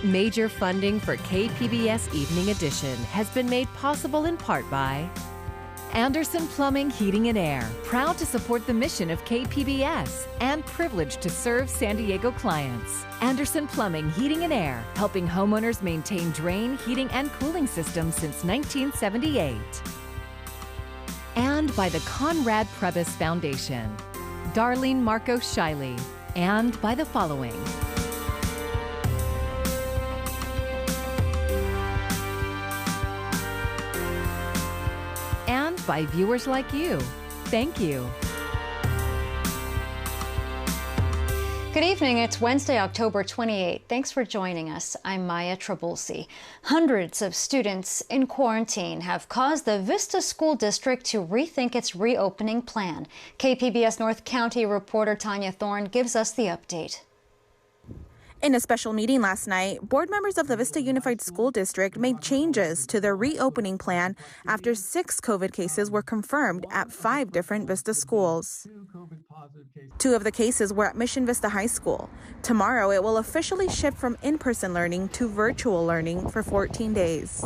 Major funding for KPBS Evening Edition has been made possible in part by Anderson Plumbing, Heating and Air, proud to support the mission of KPBS and privileged to serve San Diego clients. Anderson Plumbing, Heating and Air, helping homeowners maintain drain, heating, and cooling systems since 1978. And by the Conrad Prebys Foundation, Darlene Marco Shiley, and by the following. And by viewers like you. Thank you. Good evening. It's Wednesday, October 28th. Thanks for joining us. I'm Maya Trabulsi. Hundreds of students in quarantine have caused the Vista School District to rethink its reopening plan. KPBS North County reporter Tanya Thorne gives us the update. In a special meeting last night, board members of the Vista Unified School District made changes to their reopening plan after 6 COVID cases were confirmed at 5 different Vista schools. 2 of the cases were at Mission Vista High School. Tomorrow, it will officially shift from in-person learning to virtual learning for 14 days.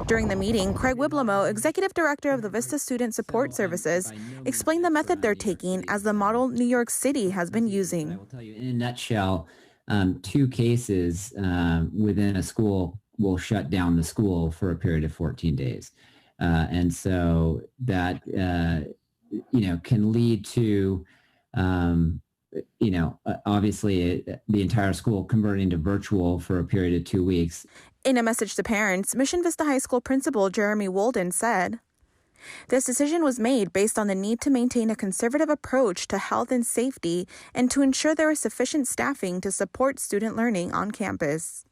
During the meeting, Craig Wiblamo, Executive Director of the Vista Student Support Services, explained the method they're taking as the model New York City has been using. I will tell you in a nutshell, 2 cases within a school will shut down the school for a period of 14 days. And so that, can lead to, obviously the entire school converting to virtual for a period of 2 weeks. In a message to parents, Mission Vista High School Principal Jeremy Walden said, "This decision was made based on the need to maintain a conservative approach to health and safety and to ensure there is sufficient staffing to support student learning on campus."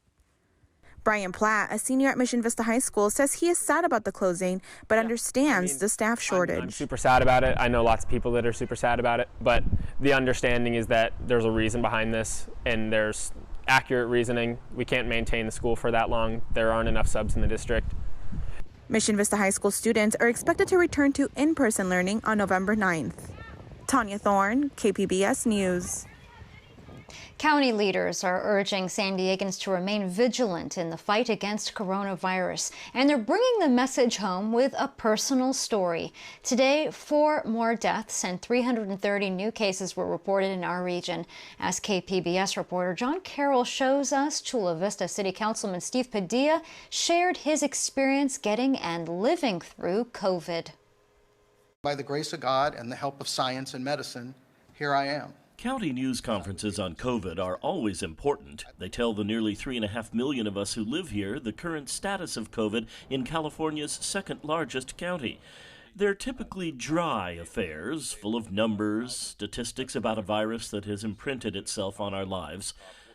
Brian Platt, a senior at Mission Vista High School, says he is sad about the closing, but understands the staff shortage. I'm super sad about it. I know lots of people that are super sad about it, but the understanding is that there's a reason behind this and there's accurate reasoning. We can't maintain the school for that long. There aren't enough subs in the district. Mission Vista High School students are expected to return to in-person learning on November 9th. Tanya Thorne, KPBS News. County leaders are urging San Diegans to remain vigilant in the fight against coronavirus, and they're bringing the message home with a personal story. Today, 4 more deaths and 330 new cases were reported in our region. As KPBS reporter John Carroll shows us, Chula Vista City Councilman Steve Padilla shared his experience getting and living through COVID. By the grace of God and the help of science and medicine, here I am. County news conferences on COVID are always important. They tell the nearly 3.5 million of us who live here the current status of COVID in California's second largest county. They're typically dry affairs, full of numbers, statistics about a virus that has imprinted itself on our lives.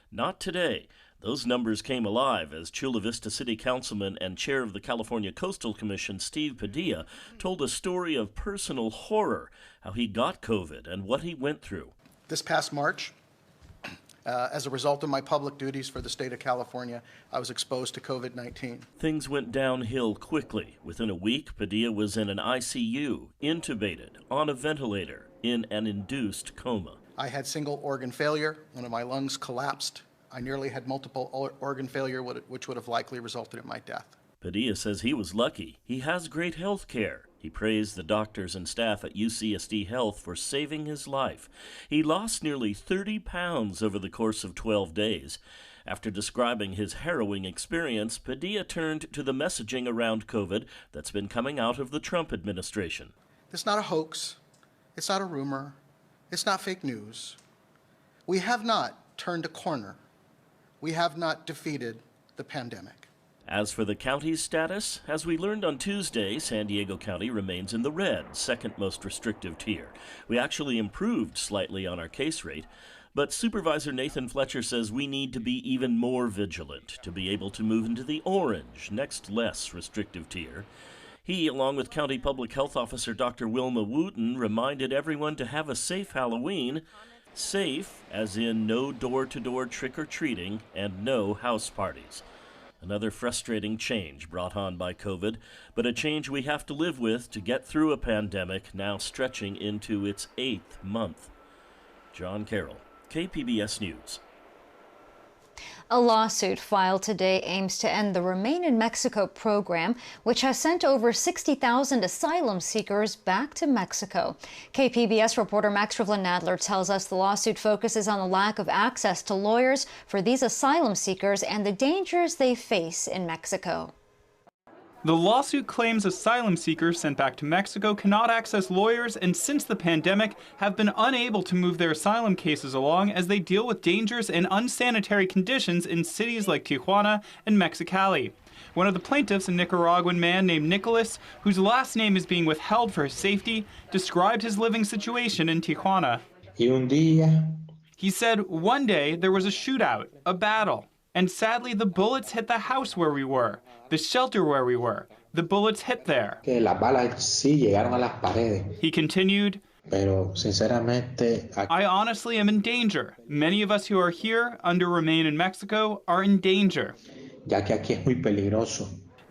Not today. Those numbers came alive as Chula Vista City Councilman and Chair of the California Coastal Commission, Steve Padilla, told a story of personal horror, how he got COVID and what he went through. This past March, as a result of my public duties for the state of California, I was exposed to COVID-19. Things went downhill quickly. Within a week, Padilla was in an ICU, intubated, on a ventilator, in an induced coma. I had single organ failure. One of my lungs collapsed. I nearly had multiple organ failure, which would have likely resulted in my death. Padilla says he was lucky. He has great health care. He praised the doctors and staff at UCSD Health for saving his life. He lost nearly 30 pounds over the course of 12 days. After describing his harrowing experience, Padilla turned to the messaging around COVID that's been coming out of the Trump administration. It's not a hoax. It's not a rumor. It's not fake news. We have not turned a corner. We have not defeated the pandemic. As for the county's status, as we learned on Tuesday, San Diego County remains in the red, second most restrictive tier. We actually improved slightly on our case rate, but Supervisor Nathan Fletcher says we need to be even more vigilant to be able to move into the orange, next less restrictive tier. He, along with County Public Health Officer Dr. Wilma Wooten, reminded everyone to have a safe Halloween. Safe, as in no door-to-door trick-or-treating and no house parties. Another frustrating change brought on by COVID, but a change we have to live with to get through a pandemic now stretching into its 8th month. John Carroll, KPBS News. A lawsuit filed today aims to end the Remain in Mexico program, which has sent over 60,000 asylum seekers back to Mexico. KPBS reporter Max Rivlin-Nadler tells us the lawsuit focuses on the lack of access to lawyers for these asylum seekers and the dangers they face in Mexico. The lawsuit claims asylum seekers sent back to Mexico cannot access lawyers and since the pandemic have been unable to move their asylum cases along as they deal with dangerous and unsanitary conditions in cities like Tijuana and Mexicali. One of the plaintiffs, a Nicaraguan man named Nicholas, whose last name is being withheld for his safety, described his living situation in Tijuana. He said, "One day there was a shootout, a battle. And sadly, the bullets hit the house where we were, the shelter where we were. The bullets hit there." He continued, "I honestly am in danger. Many of us who are here under Remain in Mexico are in danger."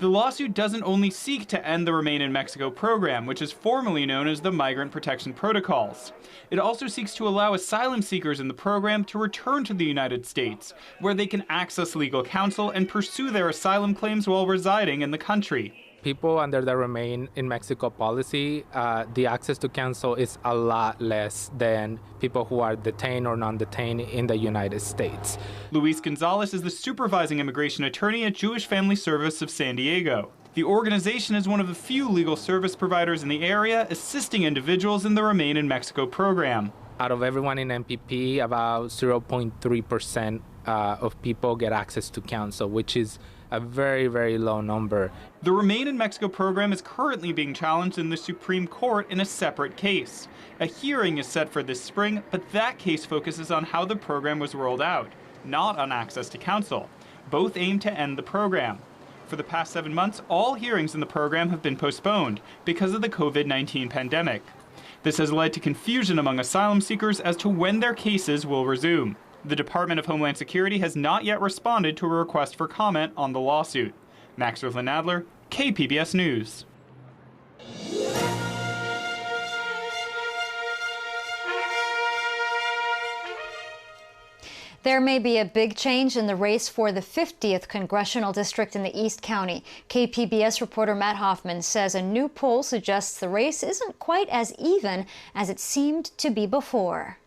The lawsuit doesn't only seek to end the Remain in Mexico program, which is formally known as the Migrant Protection Protocols. It also seeks to allow asylum seekers in the program to return to the United States, where they can access legal counsel and pursue their asylum claims while residing in the country. People under the Remain in Mexico policy, the access to counsel is a lot less than people who are detained or non-detained in the United States. Luis Gonzalez is the supervising immigration attorney at Jewish Family Service of San Diego. The organization is one of the few legal service providers in the area assisting individuals in the Remain in Mexico program. Out of everyone in MPP, about 0.3% of people get access to counsel, which is a very, very low number. The Remain in Mexico program is currently being challenged in the Supreme Court in a separate case. A hearing is set for this spring, but that case focuses on how the program was rolled out, not on access to counsel. Both aim to end the program. For the past 7 months, all hearings in the program have been postponed because of the COVID-19 pandemic. This has led to confusion among asylum seekers as to when their cases will resume. The Department of Homeland Security has not yet responded to a request for comment on the lawsuit. Max Rivlin-Nadler, KPBS News. There may be a big change in the race for the 50th congressional district in the East County. KPBS reporter Matt Hoffman says a new poll suggests the race isn't quite as even as it seemed to be before.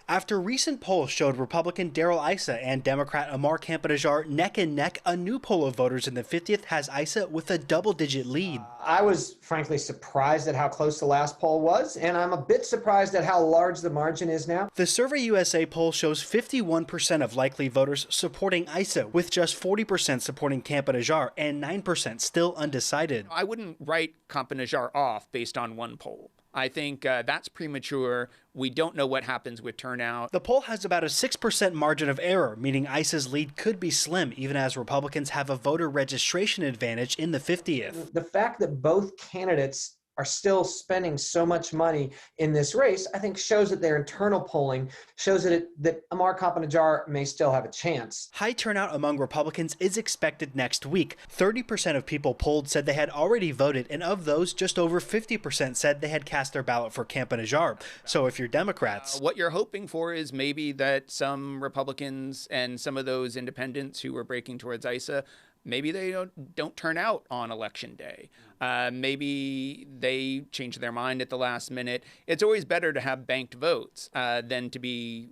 After recent polls showed Republican Darrell Issa and Democrat Amar Campenajar neck and neck, a new poll of voters in the 50th has Issa with a double-digit lead. I was frankly surprised at how close the last poll was, and I'm a bit surprised at how large the margin is now. The Survey USA poll shows 51% of likely voters supporting Issa, with just 40% supporting Campenajar and 9% still undecided. I wouldn't write Campenajar off based on one poll. I think that's premature. We don't know what happens with turnout. The poll has about a 6% margin of error, meaning Issa's lead could be slim, even as Republicans have a voter registration advantage in the 50th. The fact that both candidates are still spending so much money in this race, I think shows that their internal polling shows that Amar Campenajar may still have a chance. High turnout among Republicans is expected next week. 30% of people polled said they had already voted, and of those, just over 50% said they had cast their ballot for Campenajar. So if you're Democrats... what you're hoping for is maybe that some Republicans and some of those independents who were breaking towards Issa, maybe they don't turn out on Election Day. Maybe they change their mind at the last minute. It's always better to have banked votes than to be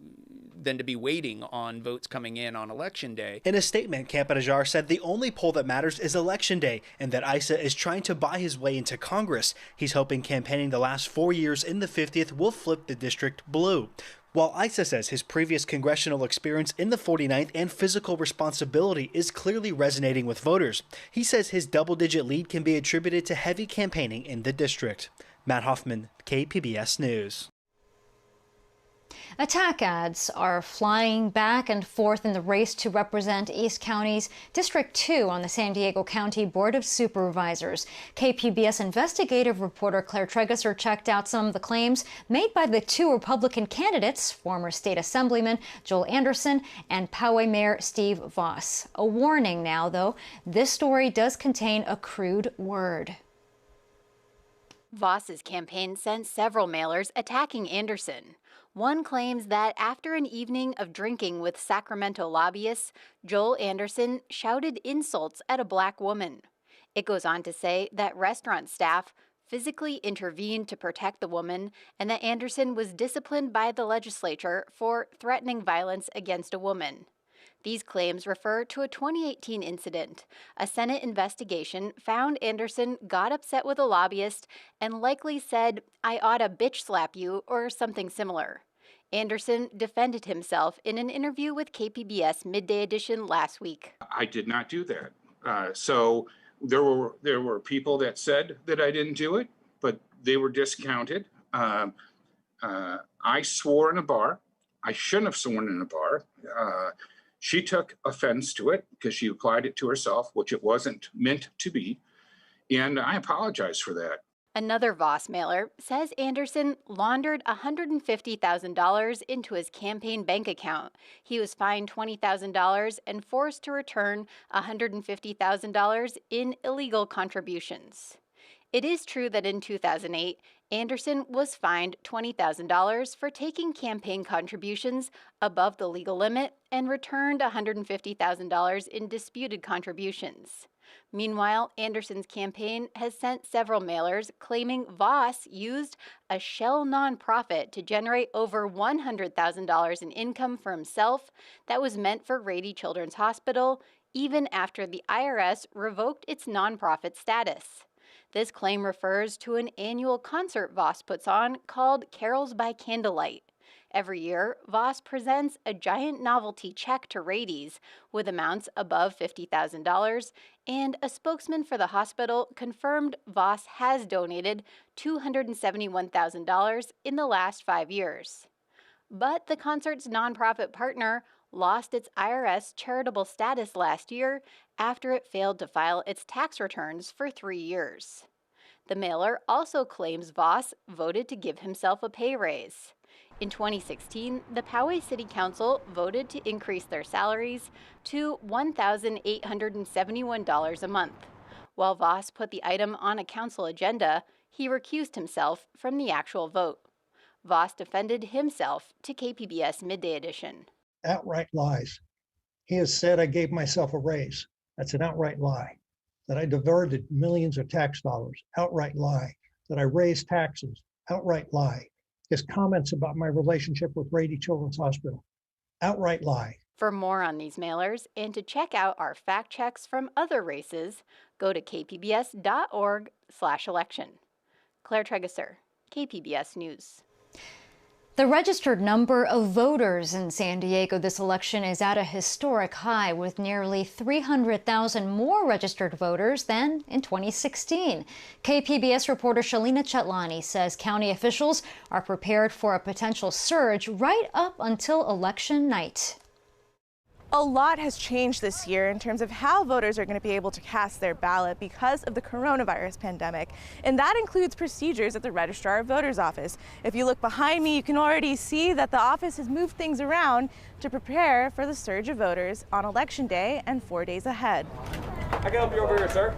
waiting on votes coming in on Election Day. In a statement, Campenajar said the only poll that matters is Election Day and that Issa is trying to buy his way into Congress. He's hoping campaigning the last 4 years in the 50th will flip the district blue. While Issa says his previous congressional experience in the 49th and physical responsibility is clearly resonating with voters, he says his double-digit lead can be attributed to heavy campaigning in the district. Matt Hoffman, KPBS News. Attack ads are flying back and forth in the race to represent East County's District 2 on the San Diego County Board of Supervisors. KPBS investigative reporter Claire Tregesser checked out some of the claims made by the two Republican candidates, former State Assemblyman Joel Anderson and Poway Mayor Steve Voss. A warning now, though, this story does contain a crude word. Voss's campaign sent several mailers attacking Anderson. One claims that after an evening of drinking with Sacramento lobbyists, Joel Anderson shouted insults at a black woman. It goes on to say that restaurant staff physically intervened to protect the woman and that Anderson was disciplined by the legislature for threatening violence against a woman. These claims refer to a 2018 incident. A Senate investigation found Anderson got upset with a lobbyist and likely said, "I oughta bitch slap you," or something similar. Anderson defended himself in an interview with KPBS Midday Edition last week. I did not do that. So there were people that said that I didn't do it, but they were discounted. I swore in a bar. I shouldn't have sworn in a bar. She took offense to it because she applied it to herself, which it wasn't meant to be. And I apologize for that. Another Voss mailer says Anderson laundered $150,000 into his campaign bank account. He was fined $20,000 and forced to return $150,000 in illegal contributions. It is true that in 2008, Anderson was fined $20,000 for taking campaign contributions above the legal limit and returned $150,000 in disputed contributions. Meanwhile, Anderson's campaign has sent several mailers claiming Voss used a shell nonprofit to generate over $100,000 in income for himself that was meant for Rady Children's Hospital, even after the IRS revoked its nonprofit status. This claim refers to an annual concert Voss puts on called Carols by Candlelight. Every year, Voss presents a giant novelty check to Rady's with amounts above $50,000, and a spokesman for the hospital confirmed Voss has donated $271,000 in the last 5 years. But the concert's nonprofit partner lost its IRS charitable status last year after it failed to file its tax returns for 3 years. The mailer also claims Voss voted to give himself a pay raise. In 2016, the Poway City Council voted to increase their salaries to $1,871 a month. While Voss put the item on a council agenda, he recused himself from the actual vote. Voss defended himself to KPBS Midday Edition. Outright lies. He has said I gave myself a raise. That's an outright lie. That I diverted millions of tax dollars. Outright lie. That I raised taxes. Outright lie. His comments about my relationship with Rady Children's Hospital. Outright lie. For more on these mailers and to check out our fact checks from other races, go to kpbs.org/election. Claire Tregesser, KPBS News. The registered number of voters in San Diego this election is at a historic high, with nearly 300,000 more registered voters than in 2016. KPBS reporter Shalina Chetlani says county officials are prepared for a potential surge right up until election night. A lot has changed this year in terms of how voters are going to be able to cast their ballot because of the coronavirus pandemic. And that includes procedures at the Registrar of Voters office. If you look behind me, you can already see that the office has moved things around to prepare for the surge of voters on Election Day and 4 days ahead. I can help you over here, sir.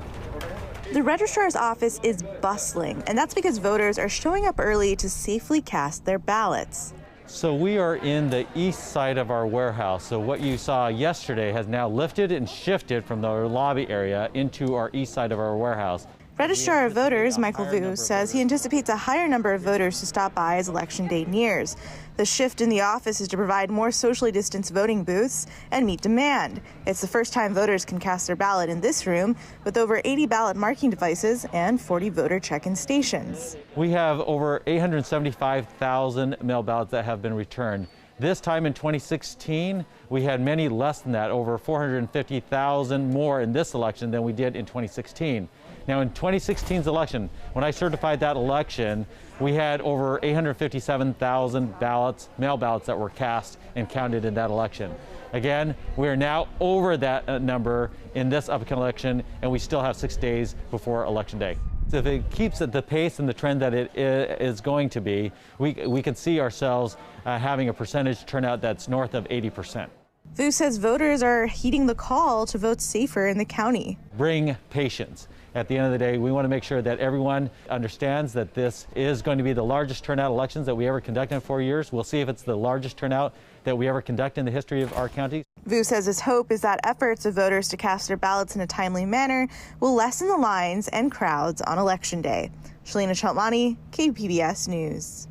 The Registrar's office is bustling, and that's because voters are showing up early to safely cast their ballots. So we are in the east side of our warehouse. So what you saw yesterday has now lifted and shifted from the lobby area into our east side of our warehouse. Registrar of Voters Michael Vu says he anticipates a higher number of voters to stop by as Election Day nears. The shift in the office is to provide more socially distanced voting booths and meet demand. It's the first time voters can cast their ballot in this room, with over 80 ballot marking devices and 40 voter check-in stations. We have over 875,000 mail ballots that have been returned. This time in 2016, we had many less than that, over 450,000 more in this election than we did in 2016. Now, in 2016's election, when I certified that election, we had over 857,000 ballots, mail ballots that were cast and counted in that election. Again, we are now over that number in this upcoming election, and we still have 6 days before Election Day. So if it keeps at the pace and the trend that it is going to be, we can see ourselves having a percentage turnout that's north of 80%. Vu says voters are heeding the call to vote safer in the county. Bring patience. At the end of the day, we want to make sure that everyone understands that this is going to be the largest turnout elections that we ever conduct in 4 years. We'll see if it's the largest turnout that we ever conduct in the history of our county. Vu says his hope is that efforts of voters to cast their ballots in a timely manner will lessen the lines and crowds on Election Day. Shalina Chalmani, KPBS News.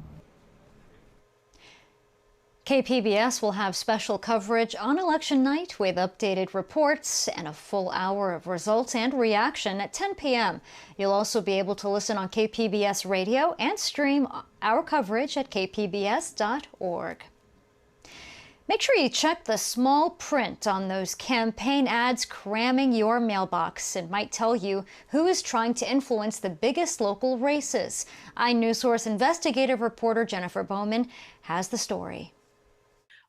KPBS will have special coverage on election night with updated reports and a full hour of results and reaction at 10 p.m. You'll also be able to listen on KPBS radio and stream our coverage at kpbs.org. Make sure you check the small print on those campaign ads cramming your mailbox. It might tell you who is trying to influence the biggest local races. iNewsSource investigative reporter Jennifer Bowman has the story.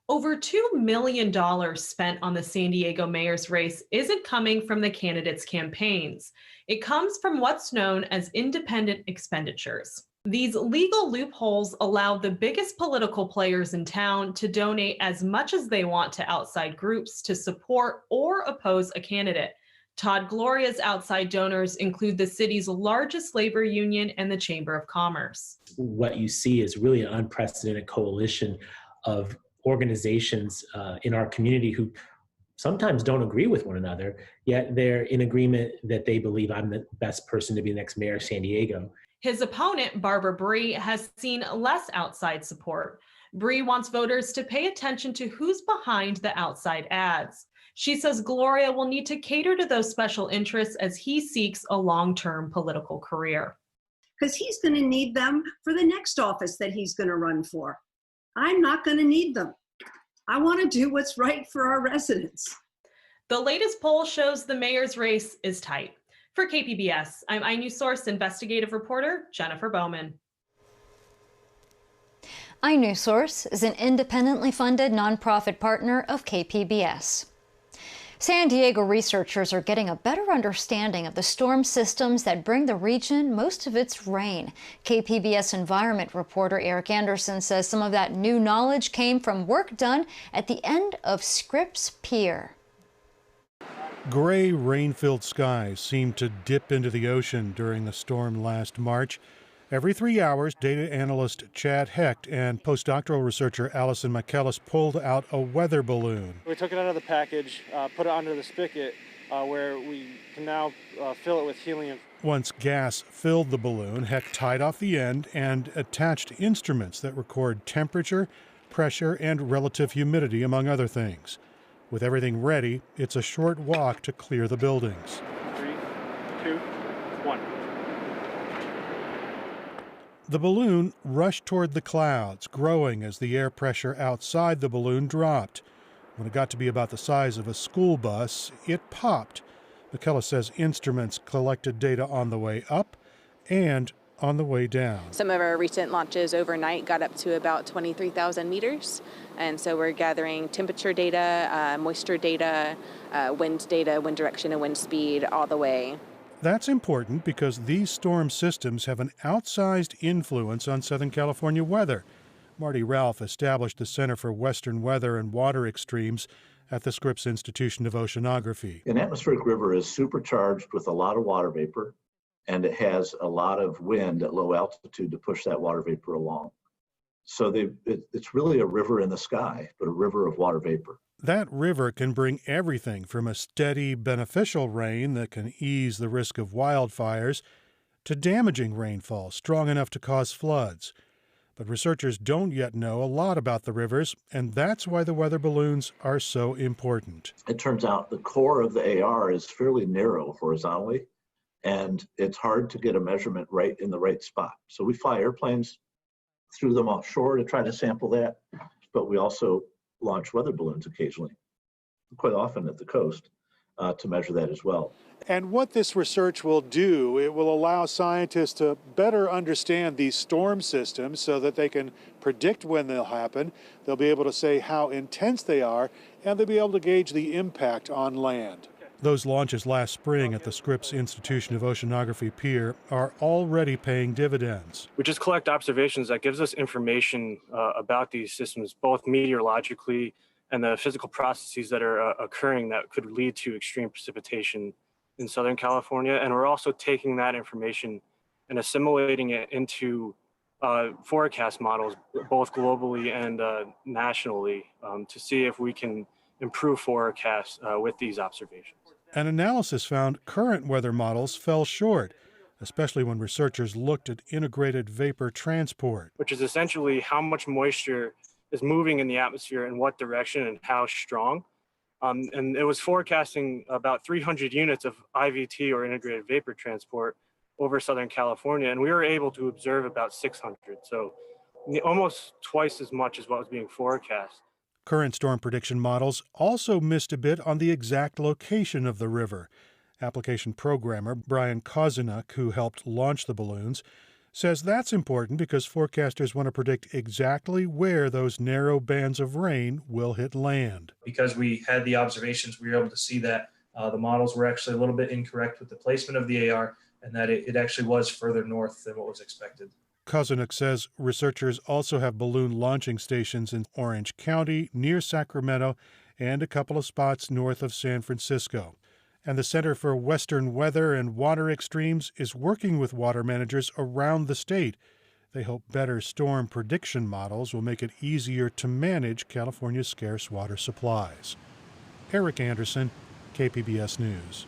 Over $2 million spent on the San Diego mayor's race isn't coming from the candidates' campaigns. It comes from what's known as independent expenditures. These legal loopholes allow the biggest political players in town to donate as much as they want to outside groups to support or oppose a candidate. Todd Gloria's outside donors include the city's largest labor union and the Chamber of Commerce. What you see is really an unprecedented coalition of organizations in our community who sometimes don't agree with one another, yet they're in agreement that they believe I'm the best person to be the next mayor of San Diego. His opponent, Barbara Bree, has seen less outside support. Bree wants voters to pay attention to who's behind the outside ads. She says Gloria will need to cater to those special interests as he seeks a long-term political career. Because he's going to need them for the next office that he's going to run for. I'm not going to need them. I want to do what's right for our residents. The latest poll shows the mayor's race is tight. For KPBS, I'm iNewsSource investigative reporter Jennifer Bowman. iNewsSource is an independently funded nonprofit partner of KPBS. San Diego researchers are getting a better understanding of the storm systems that bring the region most of its rain. KPBS environment reporter Eric Anderson says some of that new knowledge came from work done at the end of Scripps Pier. Gray, rain-filled skies seemed to dip into the ocean during the storm last March. Every 3 hours, data analyst Chad Hecht and postdoctoral researcher Allison McKellis pulled out a weather balloon. We took it out of the package, put it under the spigot, where we can now fill it with helium. Once gas filled the balloon, Hecht tied off the end and attached instruments that record temperature, pressure, and relative humidity, among other things. With everything ready, it's a short walk to clear the buildings. 3, 2, 1. The balloon rushed toward the clouds, growing as the air pressure outside the balloon dropped. When it got to be about the size of a school bus, it popped. McKellis says instruments collected data on the way up and on the way down. Some of our recent launches overnight got up to about 23,000 meters. And so we're gathering temperature data, moisture data, wind direction and wind speed all the way. That's important because these storm systems have an outsized influence on Southern California weather. Marty Ralph established the Center for Western Weather and Water Extremes at the Scripps Institution of Oceanography. An atmospheric river is supercharged with a lot of water vapor, and it has a lot of wind at low altitude to push that water vapor along. So it's really a river in the sky, but a river of water vapor. That river can bring everything from a steady, beneficial rain that can ease the risk of wildfires to damaging rainfall strong enough to cause floods. But researchers don't yet know a lot about the rivers, and that's why the weather balloons are so important. It turns out the core of the AR is fairly narrow horizontally, and it's hard to get a measurement right in the right spot. So we fly airplanes through them offshore to try to sample that, but we also launch weather balloons occasionally, quite often at the coast, to measure that as well. And what this research will do, it will allow scientists to better understand these storm systems so that they can predict when they'll happen. They'll be able to say how intense they are, and they'll be able to gauge the impact on land. Those launches last spring at the Scripps Institution of Oceanography Pier are already paying dividends. We just collect observations that gives us information about these systems, both meteorologically and the physical processes that are occurring that could lead to extreme precipitation in Southern California. And we're also taking that information and assimilating it into forecast models, both globally and nationally, to see if we can improve forecasts with these observations. An analysis found current weather models fell short, especially when researchers looked at integrated vapor transport. Which is essentially how much moisture is moving in the atmosphere, in what direction, and how strong. And it was forecasting about 300 units of IVT, or integrated vapor transport, over Southern California, and we were able to observe about 600. So almost twice as much as what was being forecast. Current storm prediction models also missed a bit on the exact location of the river. Application programmer Brian Kozeniuk, who helped launch the balloons, says that's important because forecasters want to predict exactly where those narrow bands of rain will hit land. Because we had the observations, we were able to see that the models were actually a little bit incorrect with the placement of the AR, and that it actually was further north than what was expected. Kozeniuk says researchers also have balloon launching stations in Orange County, near Sacramento, and a couple of spots north of San Francisco. And the Center for Western Weather and Water Extremes is working with water managers around the state. They hope better storm prediction models will make it easier to manage California's scarce water supplies. Eric Anderson, KPBS News.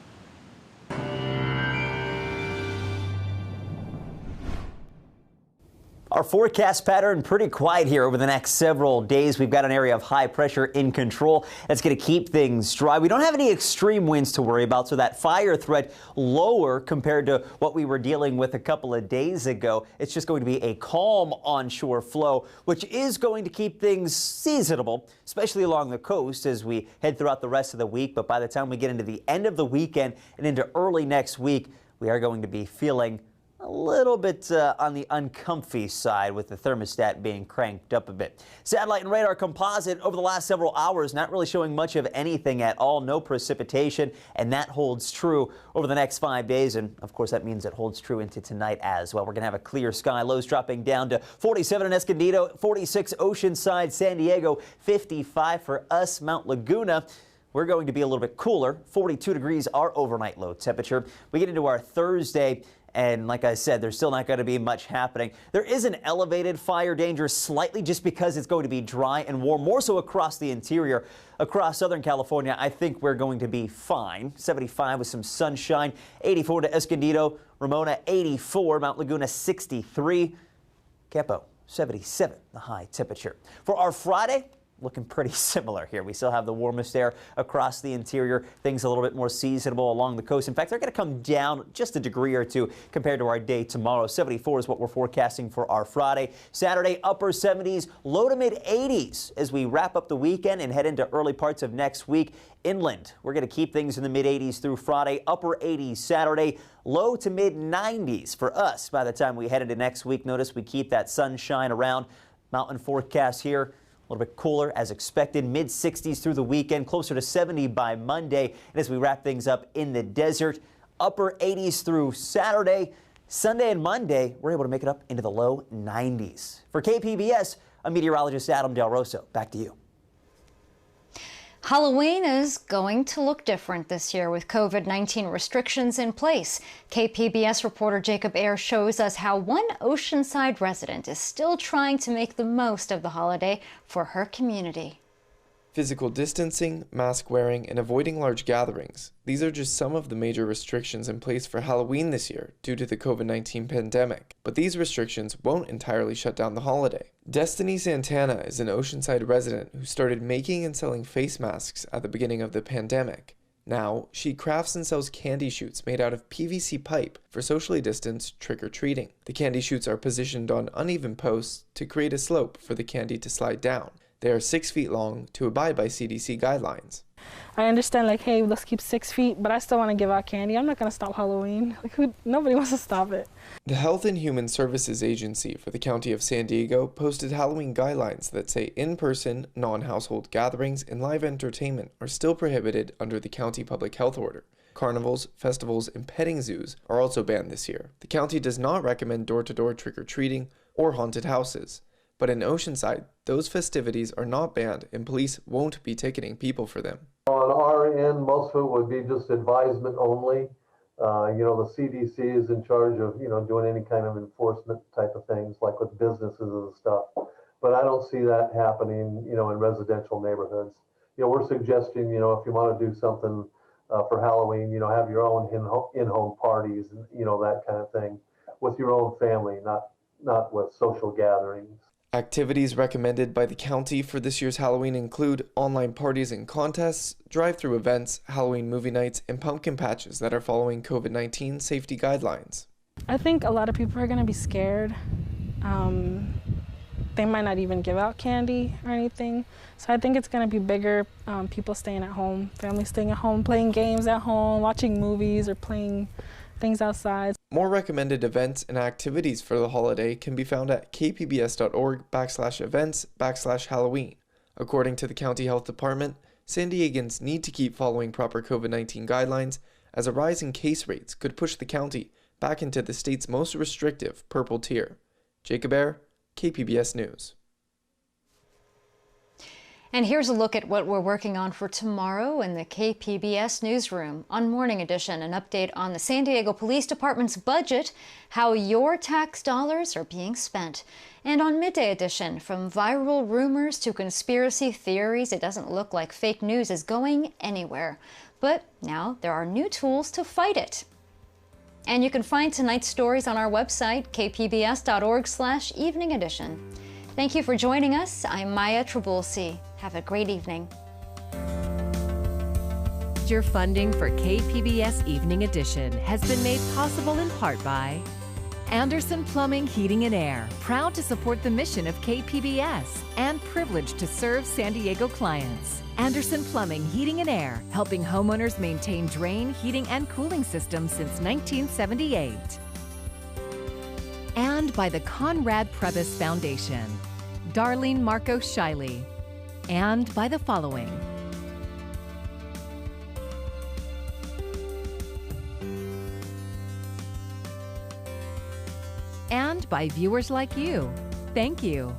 Our forecast pattern pretty quiet here over the next several days. We've got an area of high pressure in control that's going to keep things dry. We don't have any extreme winds to worry about, so that fire threat lower compared to what we were dealing with a couple of days ago. It's just going to be a calm onshore flow, which is going to keep things seasonable, especially along the coast as we head throughout the rest of the week. But by the time we get into the end of the weekend and into early next week, we are going to be feeling a little bit on the uncomfy side, with the thermostat being cranked up a bit. Satellite and radar composite over the last several hours not really showing much of anything at all. No precipitation, and that holds true over the next 5 days. And of course, that means it holds true into tonight as well. We're going to have a clear sky. Lows dropping down to 47 in Escondido, 46 Oceanside, San Diego, 55 for us, Mount Laguna. We're going to be a little bit cooler. 42 degrees our overnight low temperature. We get into our Thursday, and like I said, there's still not going to be much happening. There is an elevated fire danger slightly just because it's going to be dry and warm, more so across the interior. Across Southern California, I think we're going to be fine. 75 with some sunshine, 84 to Escondido, Ramona 84, Mount Laguna 63, Capo 77, the high temperature. For our Friday, looking pretty similar here. We still have the warmest air across the interior. Things a little bit more seasonable along the coast. In fact, they're going to come down just a degree or two compared to our day tomorrow. 74 is what we're forecasting for our Friday. Saturday, upper 70s, low to mid 80s as we wrap up the weekend and head into early parts of next week. Inland, we're going to keep things in the mid 80s through Friday, upper 80s Saturday, low to mid 90s for us by the time we head into next week. Notice we keep that sunshine around. Mountain forecast here. A little bit cooler as expected, mid 60s through the weekend, closer to 70 by Monday. And as we wrap things up in the desert, upper 80s through Saturday. Sunday and Monday, we're able to make it up into the low 90s. For KPBS, I'm meteorologist Adam Del Rosso. Back to you. Halloween is going to look different this year with COVID-19 restrictions in place. KPBS reporter Jacob Ayers shows us how one Oceanside resident is still trying to make the most of the holiday for her community. Physical distancing, mask wearing, and avoiding large gatherings. These are just some of the major restrictions in place for Halloween this year due to the COVID-19 pandemic. But these restrictions won't entirely shut down the holiday. Destiny Santana is an Oceanside resident who started making and selling face masks at the beginning of the pandemic. Now, she crafts and sells candy chutes made out of PVC pipe for socially distanced trick-or-treating. The candy chutes are positioned on uneven posts to create a slope for the candy to slide down. They are 6 feet long to abide by CDC guidelines. I understand, like, hey, let's keep 6 feet, but I still want to give out candy. I'm not going to stop Halloween. Like, nobody wants to stop it. The Health and Human Services Agency for the County of San Diego posted Halloween guidelines that say in-person, non-household gatherings and live entertainment are still prohibited under the county public health order. Carnivals, festivals, and petting zoos are also banned this year. The county does not recommend door-to-door trick-or-treating or haunted houses. But in Oceanside, those festivities are not banned and police won't be ticketing people for them. on our end, most of it would be just advisement only. The CDC is in charge of, doing any kind of enforcement type of things, like with businesses and stuff. But I don't see that happening, in residential neighborhoods. We're suggesting, if you want to do something for Halloween, have your own in-home parties and, that kind of thing with your own family, not with social gatherings. Activities recommended by the county for this year's Halloween include online parties and contests, drive-through events, Halloween movie nights, and pumpkin patches that are following COVID-19 safety guidelines. I think a lot of people are going to be scared. They might not even give out candy or anything. So I think it's going to be bigger, people staying at home, families staying at home, playing games at home, watching movies or playing things outside. More recommended events and activities for the holiday can be found at kpbs.org/events/Halloween. According to the County Health Department, San Diegans need to keep following proper COVID-19 guidelines, as a rise in case rates could push the county back into the state's most restrictive purple tier. Jacob Air, KPBS News. And here's a look at what we're working on for tomorrow in the KPBS newsroom. On Morning Edition, an update on the San Diego Police Department's budget, how your tax dollars are being spent. And on Midday Edition, from viral rumors to conspiracy theories, it doesn't look like fake news is going anywhere. But now there are new tools to fight it. And you can find tonight's stories on our website, kpbs.org/evening edition. Thank you for joining us. I'm Maya Trabulsi. Have a great evening. Your funding for KPBS Evening Edition has been made possible in part by Anderson Plumbing, Heating and Air, proud to support the mission of KPBS and privileged to serve San Diego clients. Anderson Plumbing, Heating and Air, helping homeowners maintain drain, heating, and cooling systems since 1978. And by the Conrad Prebys Foundation, Darlene Marco Shiley. And by the following: and by viewers like you. Thank you.